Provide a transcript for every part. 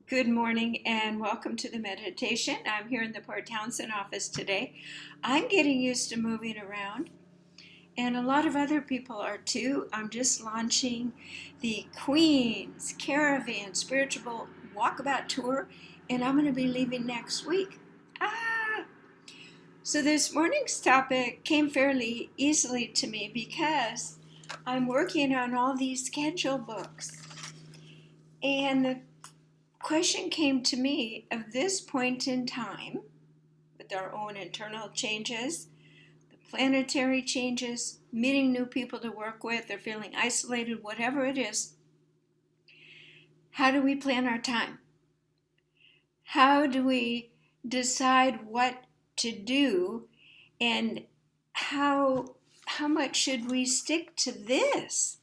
Good morning and welcome to the meditation. I'm here in the Port Townsend office today. I'm getting used to moving around, and a lot of other people are too. I'm just launching the Queen's Caravan Spiritual Walkabout Tour, and I'm going to be leaving next week. So this morning's topic came fairly easily to me because I'm working on all these schedule books. And the question came to me of this point in time, with our own internal changes, the planetary changes, meeting new people to work with, or feeling isolated, whatever it is, how do we plan our time? How do we decide what to do, and how much should we stick to this?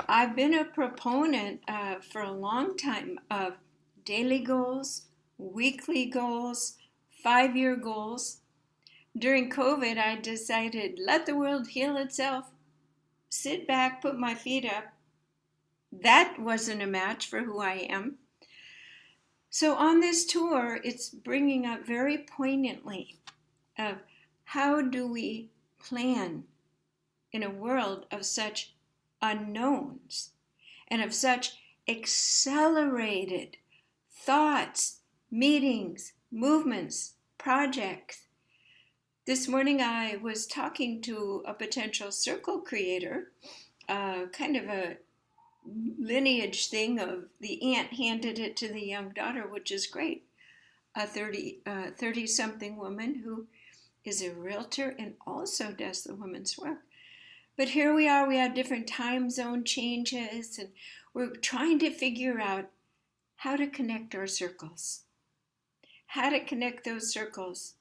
I've been a proponent for a long time of daily goals, weekly goals, 5-year goals. During COVID, I decided, let the world heal itself, sit back, put my feet up. That wasn't a match for who I am. So on this tour, it's bringing up very poignantly of how do we plan in a world of such unknowns and of such accelerated thoughts, meetings, movements, projects. This morning I was talking to a potential circle creator, kind of a lineage thing of the aunt handed it to the young daughter, which is great. A 30-something woman who is a realtor and also does the women's work. But here we are, we have different time zone changes, and we're trying to figure out how to connect our circles, how to connect those circles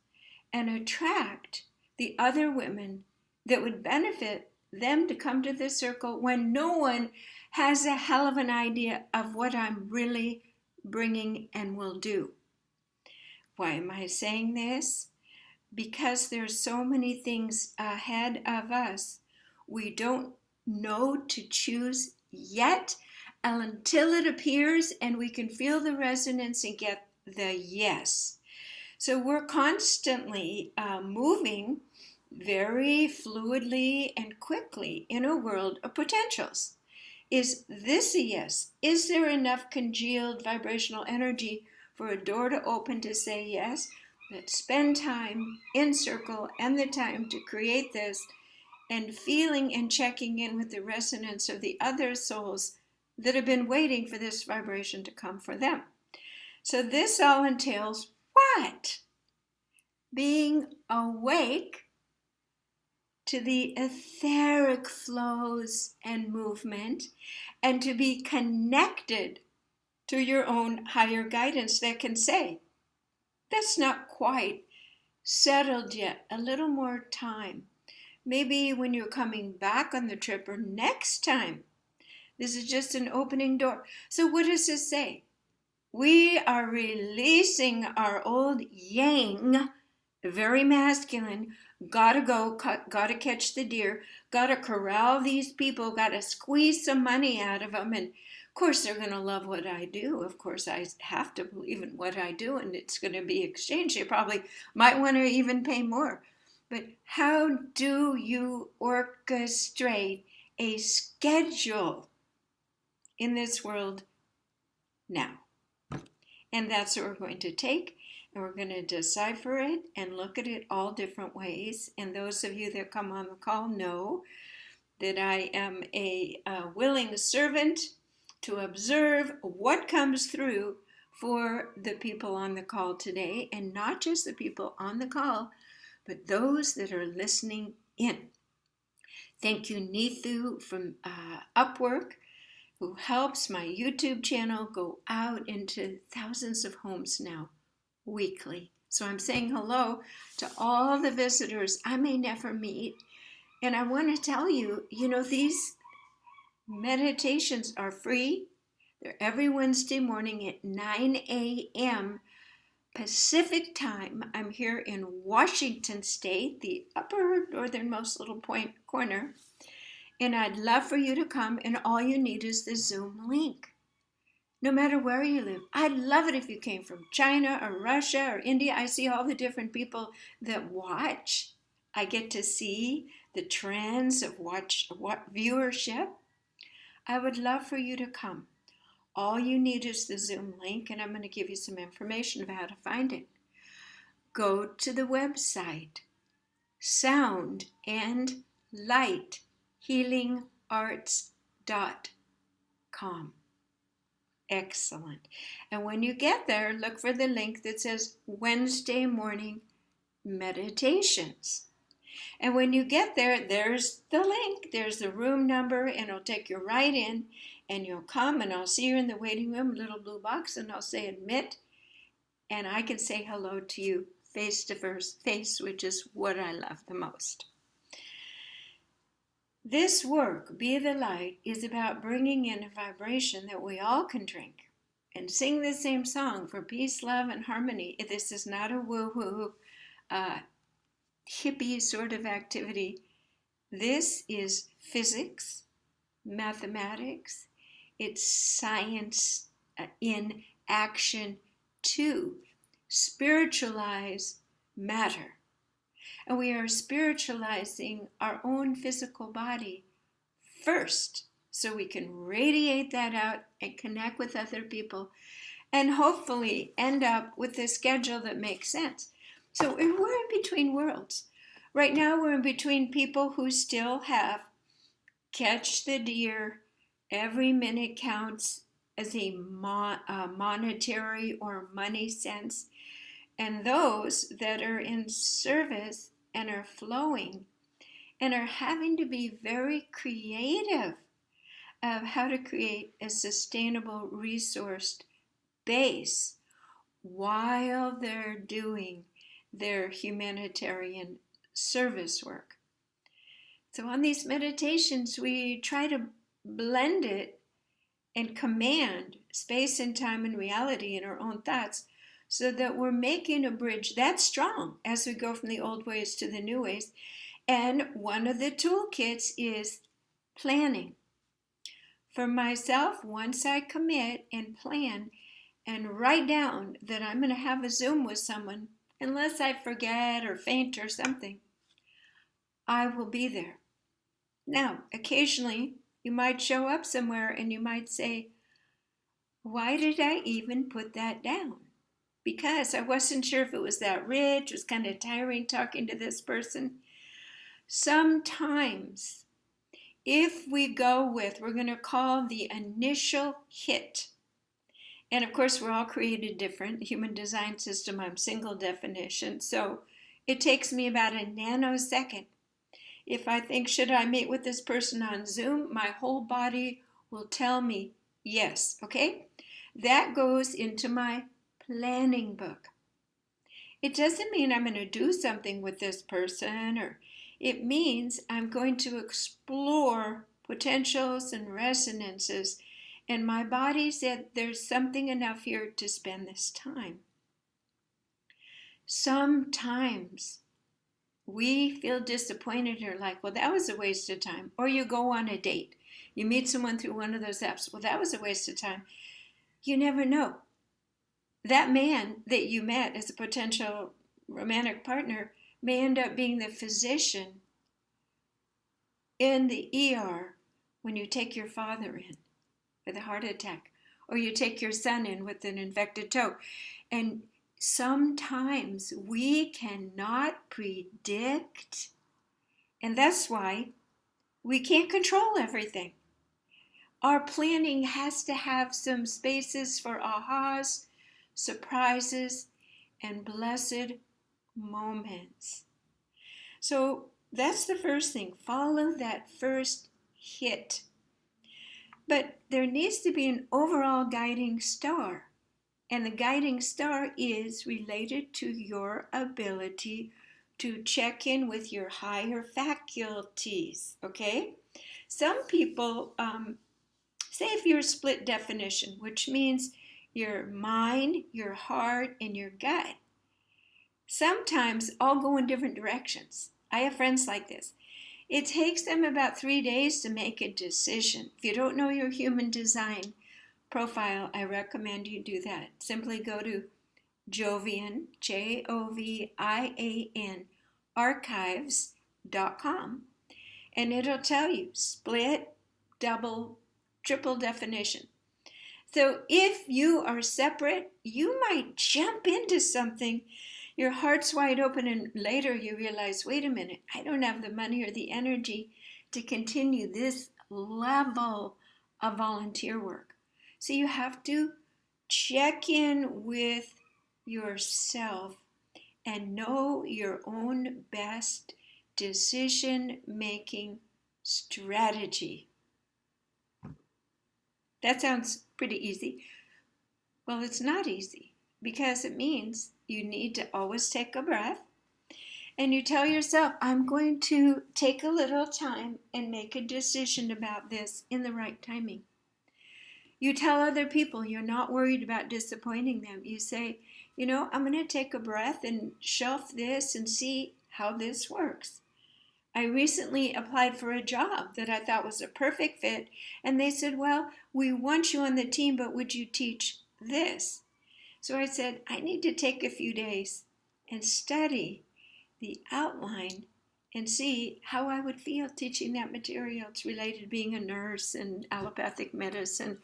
and attract the other women that would benefit them to come to the circle when no one has a hell of an idea of what I'm really bringing and will do. Why am I saying this? Because there's so many things ahead of us we don't know to choose yet until it appears and we can feel the resonance and get the yes. So we're constantly moving very fluidly and quickly in a world of potentials. Is this a yes? Is there enough congealed vibrational energy for a door to open to say yes? But spend time in circle and the time to create this and feeling and checking in with the resonance of the other souls that have been waiting for this vibration to come for them. So this all entails what? Being awake to the etheric flows and movement, and to be connected to your own higher guidance that can say, that's not quite settled yet, a little more time. Maybe when you're coming back on the trip or next time. This is just an opening door. So what does this say? We are releasing our old yang, very masculine, gotta go, gotta catch the deer, gotta corral these people, gotta squeeze some money out of them. And of course they're gonna love what I do. Of course I have to believe in what I do, and it's gonna be exchanged. You probably might want to even pay more. But how do you orchestrate a schedule in this world now? And that's what we're going to take, and we're going to decipher it and look at it all different ways. And those of you that come on the call know that I am a willing servant to observe what comes through for the people on the call today, and not just the people on the call, but those that are listening in. Thank you, Neethu from Upwork, who helps my YouTube channel go out into thousands of homes now, weekly. So I'm saying hello to all the visitors I may never meet. And I want to tell you, these meditations are free. They're every Wednesday morning at 9 a.m. Pacific time. I'm here in Washington State, the upper northernmost little corner, and I'd love for you to come, and all you need is the Zoom link. no matter where you live. I'd love it if you came from China or Russia or India. I see all the different people that watch. I get to see the trends of what viewership. I would love for you to come. All you need is the Zoom link, and I'm going to give you some information of how to find it. Go to the website, soundandlighthealingarts.com. Excellent. And when you get there, look for the link that says Wednesday morning meditations. And when you get there, there's the link, there's the room number, and it'll take you right in, and you'll come, and I'll see you in the waiting room, little blue box, and I'll say admit, and I can say hello to you face to face, which is what I love the most. This work, Be the Light, is about bringing in a vibration that we all can drink and sing the same song for peace, love, and harmony. This is not a woo-woo, hippie sort of activity. This is physics, mathematics. It's science in action to spiritualize matter. And we are spiritualizing our own physical body first, so we can radiate that out and connect with other people and hopefully end up with a schedule that makes sense. So we're in between worlds. Right now we're in between people who still have catch the deer, every minute counts as a monetary or money sense, and those that are in service and are flowing and are having to be very creative of how to create a sustainable resourced base while they're doing their humanitarian service work. So on these meditations, we try to blend it and command space and time and reality in our own thoughts, so that we're making a bridge that's strong as we go from the old ways to the new ways. And one of the toolkits is planning. For myself, once I commit and plan and write down that I'm going to have a Zoom with someone, unless I forget or faint or something, I will be there. Now, occasionally, you might show up somewhere and you might say, why did I even put that down? Because I wasn't sure if it was that rich. It was kind of tiring talking to this person. Sometimes, if we go with, we're going to call the initial hit. And of course, we're all created different. Human design system, I'm single definition. So it takes me about a nanosecond. If I think, should I meet with this person on Zoom? My whole body will tell me yes, okay? That goes into my planning book. It doesn't mean I'm going to do something with this person, or it means I'm going to explore potentials and resonances, and my body said there's something enough here to spend this time. Sometimes we feel disappointed or like, well, that was a waste of time. Or you go on a date. You meet someone through one of those apps. Well, that was a waste of time. You never know. That man that you met as a potential romantic partner may end up being the physician in the ER when you take your father in with a heart attack, or you take your son in with an infected toe. And sometimes we cannot predict, and that's why we can't control everything. Our planning has to have some spaces for ahas, surprises, and blessed moments. So that's the first thing. Follow that first hit. But there needs to be an overall guiding star. And the guiding star is related to your ability to check in with your higher faculties, okay? Some people say if you're split definition, which means your mind, your heart, and your gut sometimes all go in different directions. I have friends like this. It takes them about 3 days to make a decision. If you don't know your human design, profile, I recommend you do that. Simply go to Jovian, Jovian, archives.com, and it'll tell you split, double, triple definition. So if you are separate, you might jump into something, your heart's wide open, and later you realize, wait a minute, I don't have the money or the energy to continue this level of volunteer work. So you have to check in with yourself and know your own best decision-making strategy. That sounds pretty easy. Well, it's not easy, because it means you need to always take a breath, and you tell yourself, I'm going to take a little time and make a decision about this in the right timing. You tell other people you're not worried about disappointing them. You say, I'm going to take a breath and shelf this and see how this works. I recently applied for a job that I thought was a perfect fit, and they said, well, we want you on the team, but would you teach this? So I said, I need to take a few days and study the outline and see how I would feel teaching that material. It's related to being a nurse and allopathic medicine,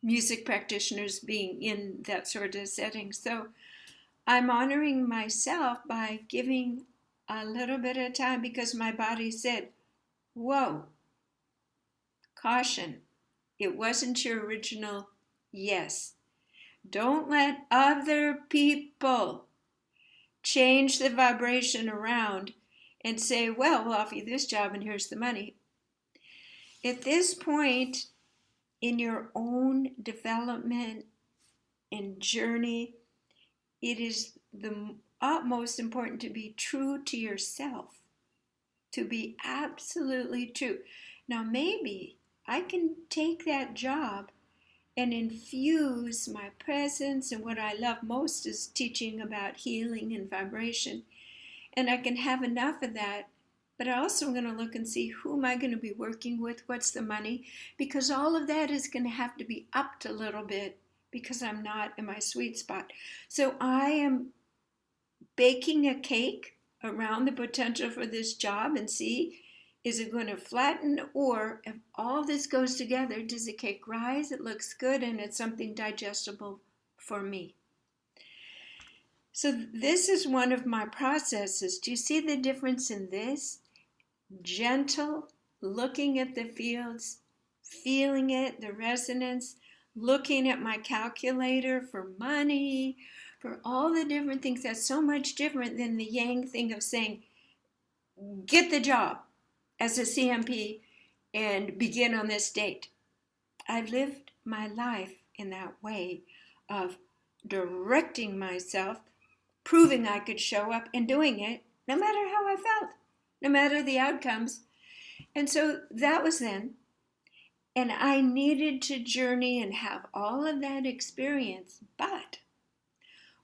music practitioners being in that sort of setting. So I'm honoring myself by giving a little bit of time, because my body said, whoa, caution, it wasn't your original yes. Don't let other people change the vibration around and say, well, we'll offer you this job and here's the money. At this point in your own development and journey, it is the utmost important to be true to yourself, to be absolutely true. Now, maybe I can take that job and infuse my presence, and what I love most is teaching about healing and vibration, and I can have enough of that. But I also am going to look and see, who am I going to be working with? What's the money? Because all of that is going to have to be upped a little bit, because I'm not in my sweet spot. So I am baking a cake around the potential for this job and see, is it going to flatten, or if all this goes together, does the cake rise? It looks good and it's something digestible for me. So this is one of my processes. Do you see the difference in this? Gentle, looking at the fields, feeling it, the resonance, looking at my calculator for money, for all the different things. That's so much different than the yang thing of saying, get the job as a CMP and begin on this date. I've lived my life in that way of directing myself, proving I could show up and doing it no matter how I felt, no matter the outcomes. And so that was then. And I needed to journey and have all of that experience. But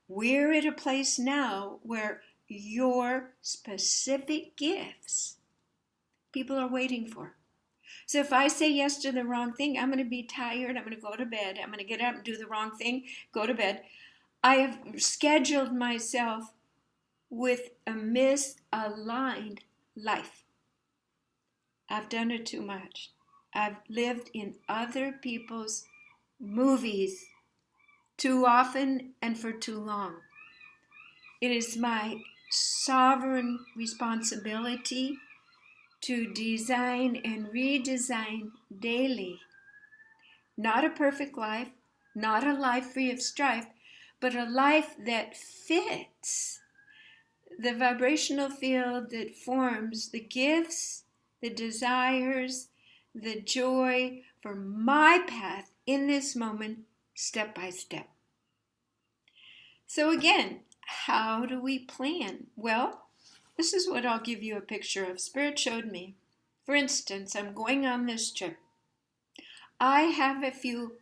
we're at a place now where your specific gifts, people are waiting for. So if I say yes to the wrong thing, I'm going to be tired, I'm going to go to bed, I'm going to get up and do the wrong thing, go to bed. I have scheduled myself with a misaligned life. I've done it too much. I've lived in other people's movies too often and for too long. It is my sovereign responsibility to design and redesign daily. Not a perfect life, not a life free of strife, but a life that fits the vibrational field that forms the gifts, the desires, the joy for my path in this moment, step by step. So again, how do we plan? Well, this is what I'll give you a picture of. Spirit showed me. For instance, I'm going on this trip. I have a few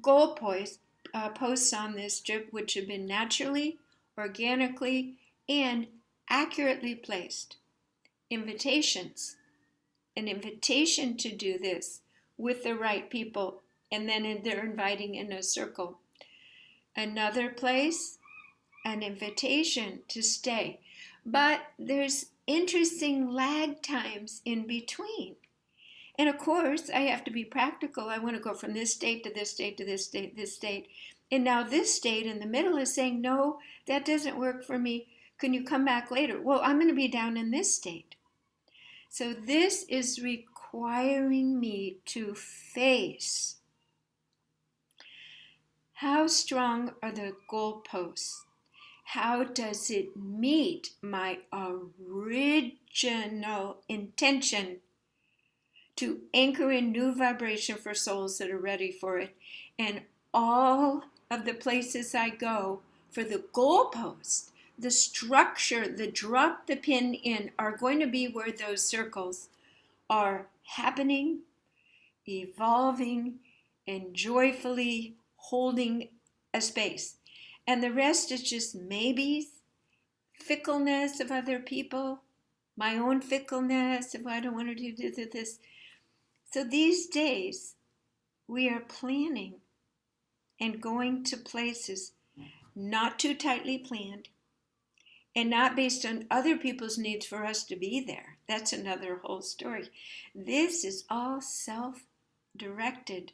goal posts on this trip which have been naturally, organically, and accurately placed. Invitations. An invitation to do this with the right people And then they're inviting in a circle. Another place, an invitation to stay. But there's interesting lag times in between. And of course, I have to be practical. I want to go from this state to this state to this state, this state. And now this state in the middle is saying, no, that doesn't work for me. Can you come back later? Well, I'm going to be down in this state. So this is requiring me to face how strong are the goalposts? How does it meet my original intention to anchor in new vibration for souls that are ready for it? And all of the places I go for the goalpost, the structure, the drop the pin in, are going to be where those circles are happening, evolving, and joyfully holding a space. And the rest is just maybes, fickleness of other people, my own fickleness, if I don't want to do this. So these days, we are planning and going to places not too tightly planned and not based on other people's needs for us to be there. That's another whole story. This is all self-directed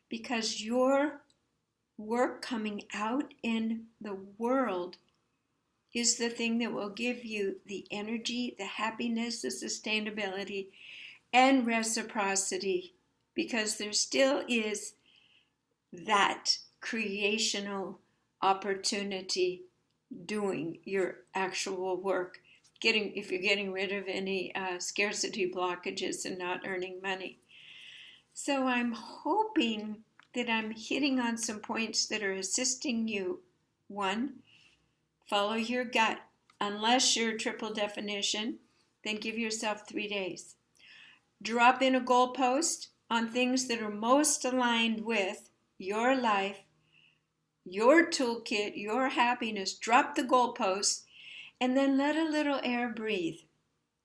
because your work coming out in the world is the thing that will give you the energy, the happiness, the sustainability, and reciprocity, because there still is that creational opportunity doing your actual work, if you're getting rid of any scarcity blockages and not earning money. So I'm hoping that I'm hitting on some points that are assisting you. One, follow your gut. Unless you're triple definition, then give yourself 3 days. Drop in a goalpost on things that are most aligned with your life, your toolkit, your happiness. Drop the goalpost and then let a little air breathe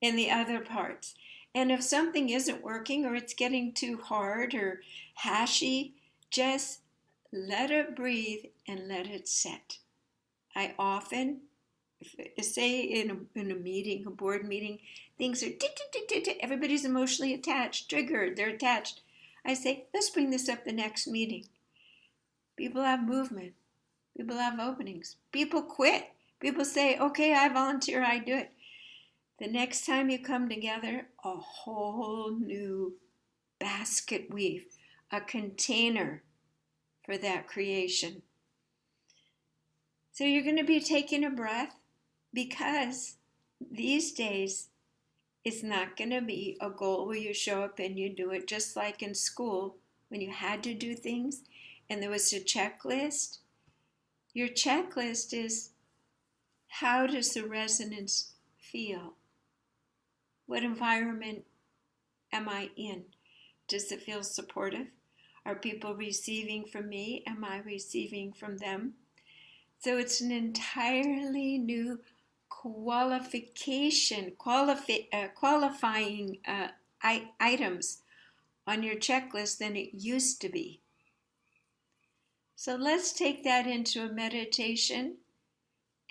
in the other parts. And if something isn't working or it's getting too hard or hashy, just let it breathe and let it set. I often, say in a meeting, a board meeting, things are everybody's emotionally attached, triggered, they're attached. I say, let's bring this up the next meeting. People have movement. People have openings. People quit. People say, okay, I volunteer, I do it. The next time you come together, a whole new basket weave, a container for that creation. So you're going to be taking a breath, because these days it's not going to be a goal where you show up and you do it, just like in school when you had to do things and there was a checklist. Your checklist is, how does the resonance feel? What environment am I in? Does it feel supportive? Are people receiving from me? Am I receiving from them? So it's an entirely new qualifying items on your checklist than it used to be. So let's take that into a meditation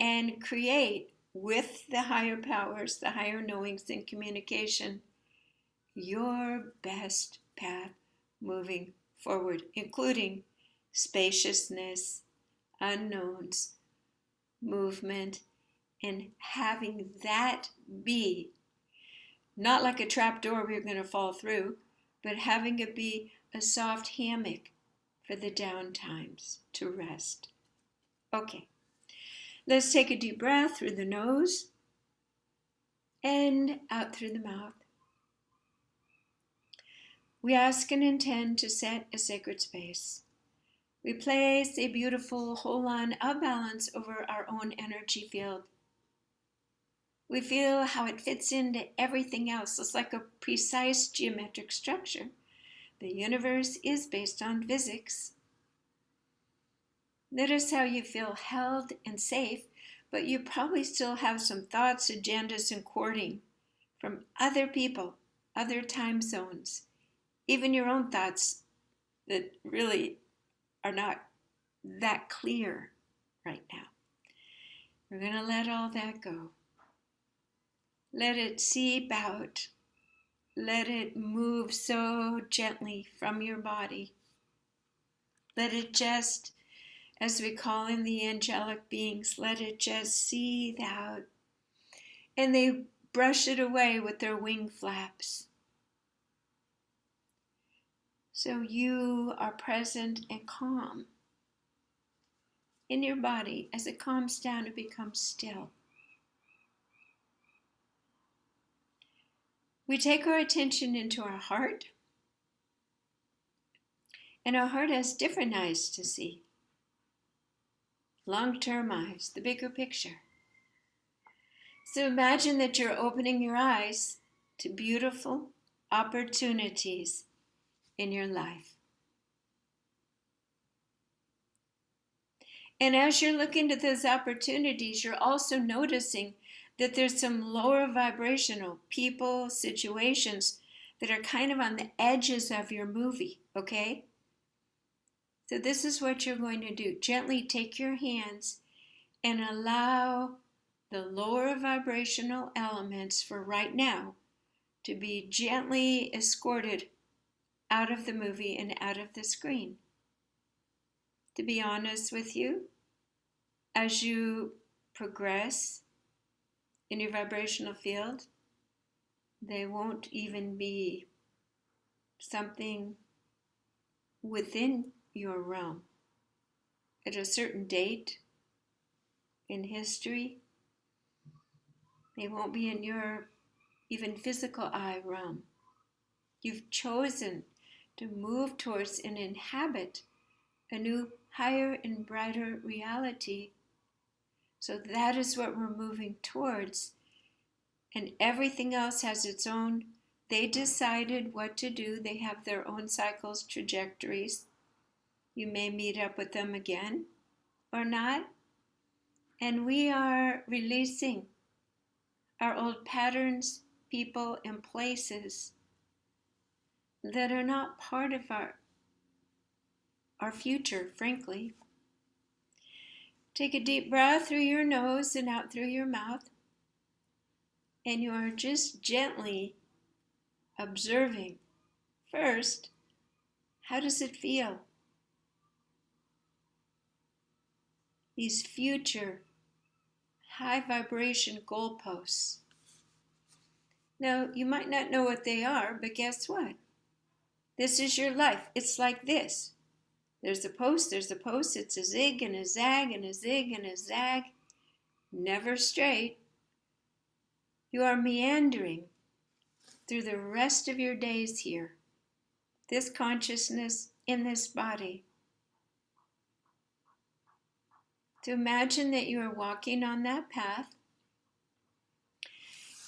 and create, with the higher powers, the higher knowings and communication, your best path moving forward, including spaciousness, unknowns, movement, and having that be not like a trap door we're going to fall through, but having it be a soft hammock for the down times to rest. Okay, let's take a deep breath through the nose and out through the mouth. We ask and intend to set a sacred space. We place a beautiful hold-on of balance over our own energy field. We feel how it fits into everything else. It's like a precise geometric structure. The universe is based on physics. Notice how you feel held and safe, but you probably still have some thoughts, agendas, and courting from other people, other time zones, even your own thoughts that really are not that clear right now. We're going to let all that go. Let it seep out. Let it move so gently from your body. Let it just, as we call in the angelic beings, let it just seethe out. And they brush it away with their wing flaps. So you are present and calm in your body as it calms down and becomes still. We take our attention into our heart, and our heart has different eyes to see. Long-term eyes, the bigger picture. So imagine that you're opening your eyes to beautiful opportunities in your life. And as you're looking at those opportunities, you're also noticing that there's some lower vibrational people, situations that are kind of on the edges of your movie, okay? So this is what you're going to do. Gently take your hands and allow the lower vibrational elements for right now to be gently escorted out of the movie and out of the screen. To be honest with you, as you progress in your vibrational field, they won't even be something within your realm. At a certain date in history, they won't be in your even physical eye realm. You've chosen to move towards and inhabit a new, higher and brighter reality. So that is what we're moving towards. And everything else has its own. They decided what to do. They have their own cycles, trajectories. You may meet up with them again or not. And we are releasing our old patterns, people, and places that are not part of our future, frankly. Take a deep breath through your nose and out through your mouth. And you are just gently observing. First, how does it feel? These future high vibration goalposts. Now, you might not know what they are, but guess what? This is your life. It's like this. There's a post, it's a zig and a zag and a zig and a zag. Never straight. You are meandering through the rest of your days here. This consciousness in this body. To imagine that you are walking on that path,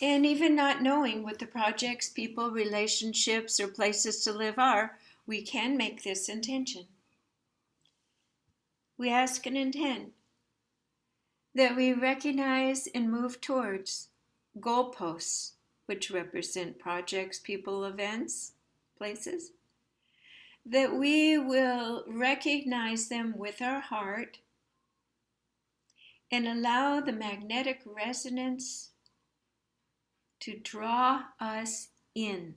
and even not knowing what the projects, people, relationships, or places to live are, we can make this intention. We ask and intend that we recognize and move towards goalposts, which represent projects, people, events, places, that we will recognize them with our heart and allow the magnetic resonance to draw us in,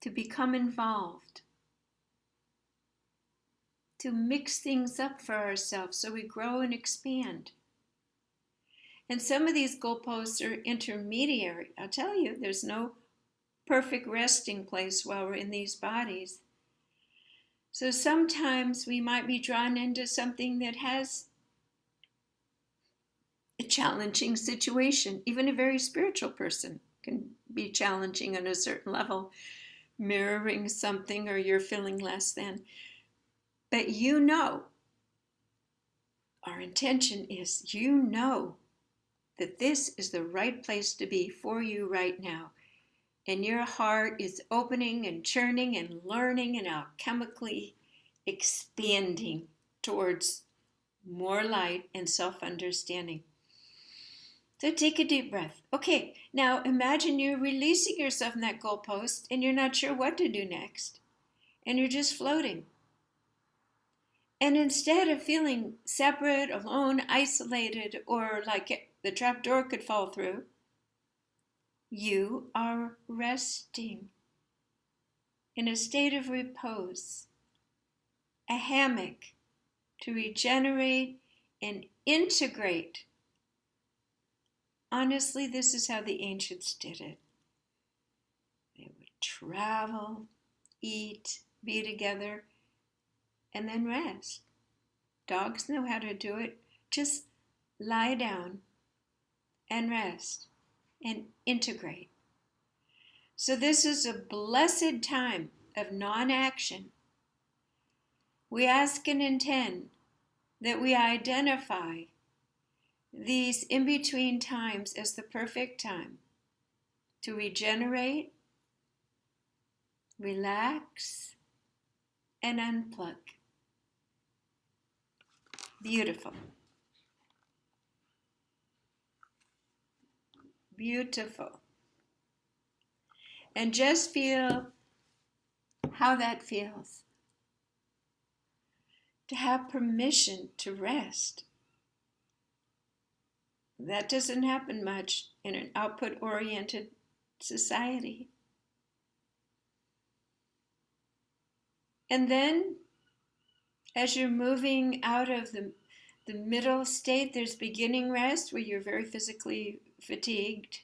to become involved, to mix things up for ourselves so we grow and expand. And some of these goalposts are intermediary. I'll tell you, there's no perfect resting place while we're in these bodies. So sometimes we might be drawn into something that has a challenging situation. Even a very spiritual person can be challenging on a certain level, mirroring something, or you're feeling less than. But you know, our intention is, you know that this is the right place to be for you right now. And your heart is opening and churning and learning and alchemically expanding towards more light and self-understanding. So take a deep breath. Okay, now imagine you're releasing yourself from that goalpost and you're not sure what to do next. And you're just floating. And instead of feeling separate, alone, isolated, or like the trap door could fall through, you are resting in a state of repose, a hammock to regenerate and integrate. Honestly, this is how the ancients did it. They would travel, eat, be together, and then rest. Dogs know how to do it. Just lie down and rest and integrate. So this is a blessed time of non-action. We ask and intend that we identify these in-between times as the perfect time to regenerate, relax, and unplug. Beautiful. Beautiful. And just feel how that feels. To have permission to rest. That doesn't happen much in an output-oriented society. And then, as you're moving out of the middle state, there's beginning rest where you're very physically fatigued,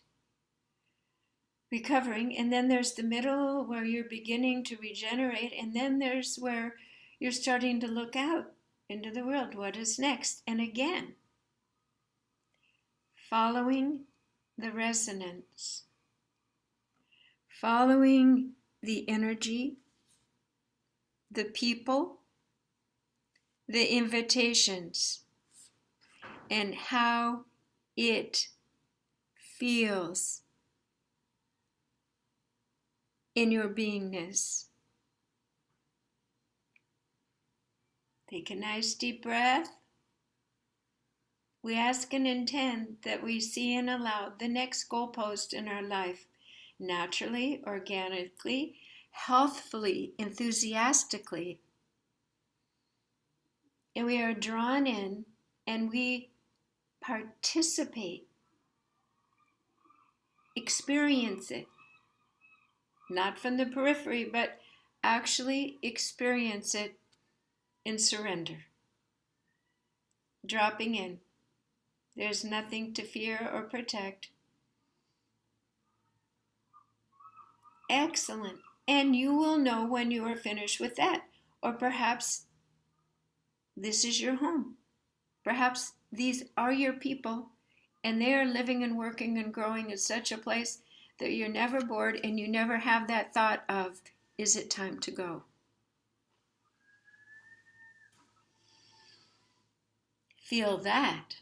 recovering, and then there's the middle where you're beginning to regenerate, and then there's where you're starting to look out into the world. What is next? And again, following the resonance, following the energy, the people, the invitations, and how it feels in your beingness. Take a nice deep breath. We ask and intend that we see and allow the next goalpost in our life naturally, organically, healthfully, enthusiastically. And we are drawn in and we participate, experience it, not from the periphery, but actually experience it in surrender, dropping in. There's nothing to fear or protect. Excellent. And you will know when you are finished with that. Or perhaps this is your home. Perhaps these are your people and they are living and working and growing in such a place that you're never bored and you never have that thought of, is it time to go? Feel that.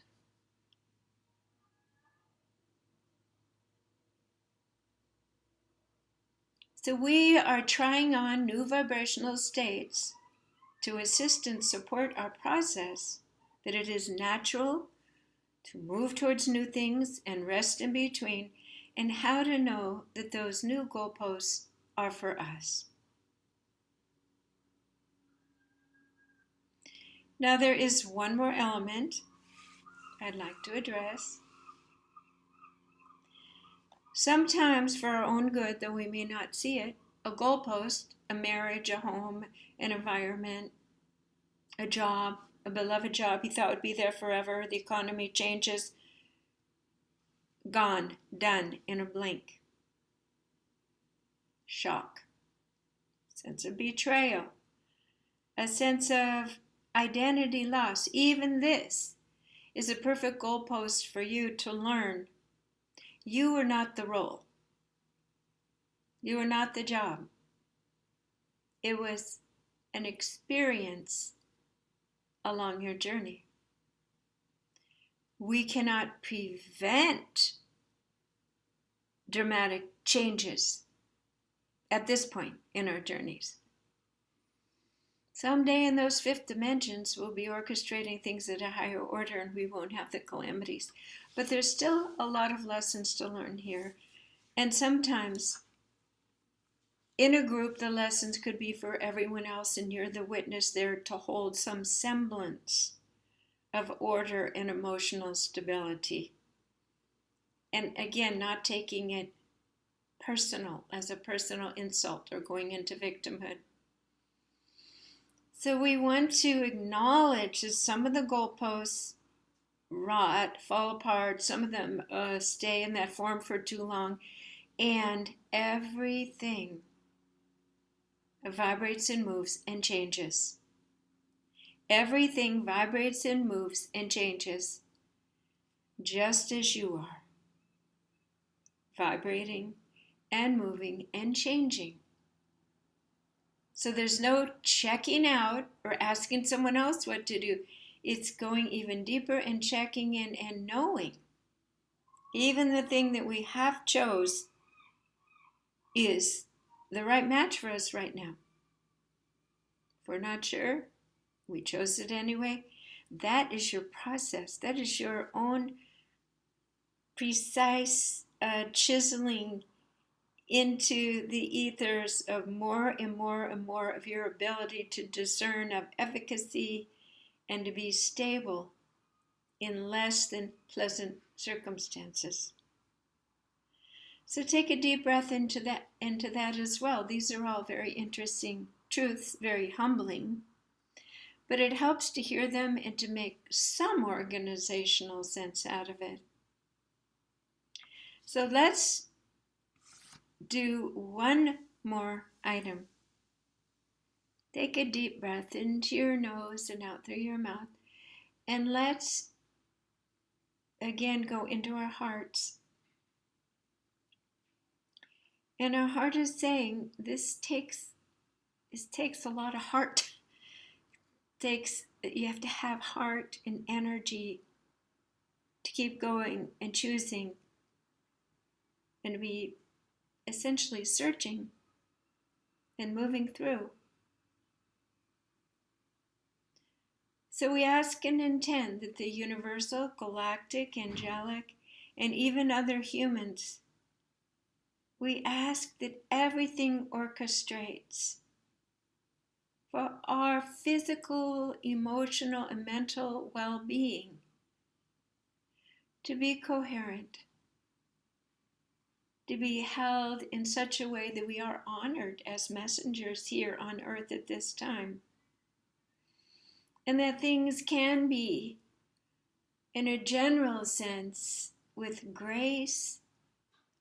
So we are trying on new vibrational states to assist and support our process, that it is natural to move towards new things and rest in between, and how to know that those new goalposts are for us. Now there is one more element I'd like to address. Sometimes for our own good, though we may not see it, a goalpost, a marriage, a home, an environment, a job, a beloved job you thought would be there forever, the economy changes, gone, done in a blink. Shock, sense of betrayal, a sense of identity loss. Even this is a perfect goalpost for you to learn you are not the role. You are not the job. It was an experience along your journey. We cannot prevent dramatic changes at this point in our journeys. Someday in those fifth dimensions, we'll be orchestrating things at a higher order and we won't have the calamities. But there's still a lot of lessons to learn here. And sometimes in a group, the lessons could be for everyone else, and you're the witness there to hold some semblance of order and emotional stability. And again, not taking it personal as a personal insult or going into victimhood. So we want to acknowledge that some of the goalposts rot, fall apart, some of them stay in that form for too long, and everything vibrates and moves and changes. Everything vibrates and moves and changes just as you are, vibrating and moving and changing. So there's no checking out or asking someone else what to do. It's going even deeper and checking in and knowing even the thing that we have chose is the right match for us right now. If we're not sure, we chose it anyway. That is your process. That is your own precise chiseling into the ethers of more and more and more of your ability to discern of efficacy and to be stable in less than pleasant circumstances. So take a deep breath into that as well. These are all very interesting truths, very humbling, but it helps to hear them and to make some organizational sense out of it. So let's do one more item. Take a deep breath into your nose and out through your mouth. And let's again go into our hearts. And our heart is saying, this takes a lot of heart. You have to have heart and energy to keep going and choosing and to be essentially searching and moving through. So we ask and intend that the universal, galactic, angelic, and even other humans, we ask that everything orchestrates for our physical, emotional, and mental well-being to be coherent, to be held in such a way that we are honored as messengers here on earth at this time. And that things can be, in a general sense, with grace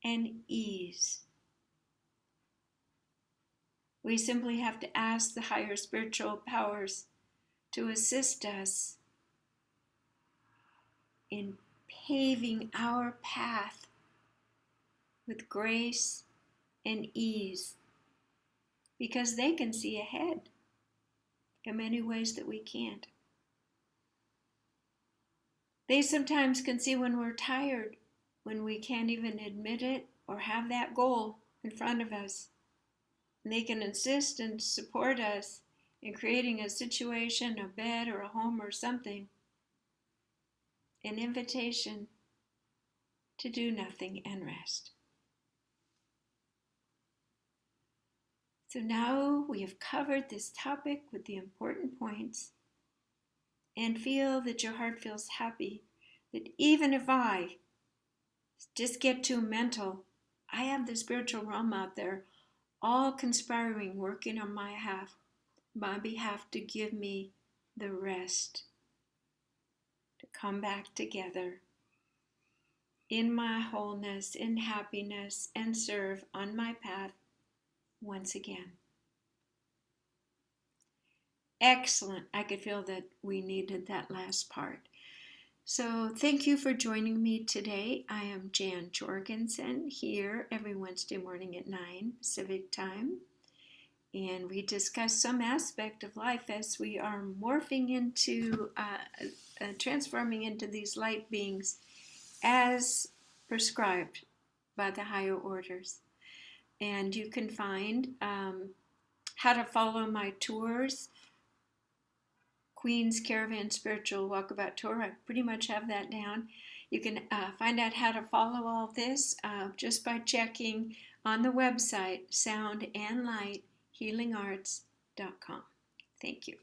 and ease. We simply have to ask the higher spiritual powers to assist us in paving our path with grace and ease, because they can see ahead in many ways that we can't. They sometimes can see when we're tired, when we can't even admit it or have that goal in front of us. And they can insist and support us in creating a situation, a bed or a home or something, an invitation to do nothing and rest. So now we have covered this topic with the important points, and feel that your heart feels happy that even if I just get too mental, I have the spiritual realm out there all conspiring, working on my behalf to give me the rest to come back together in my wholeness, in happiness, and serve on my path once again. Excellent. I could feel that we needed that last part. So thank you for joining me today. I am Jan Jorgensen here every Wednesday morning at 9 Pacific time. And we discuss some aspect of life as we are morphing into, transforming into these light beings as prescribed by the higher orders. And you can find how to follow my tours Queen's Caravan Spiritual Walkabout Tour. I pretty much have that down. You can find out how to follow all this just by checking on the website soundandlighthealingarts.com. Thank you.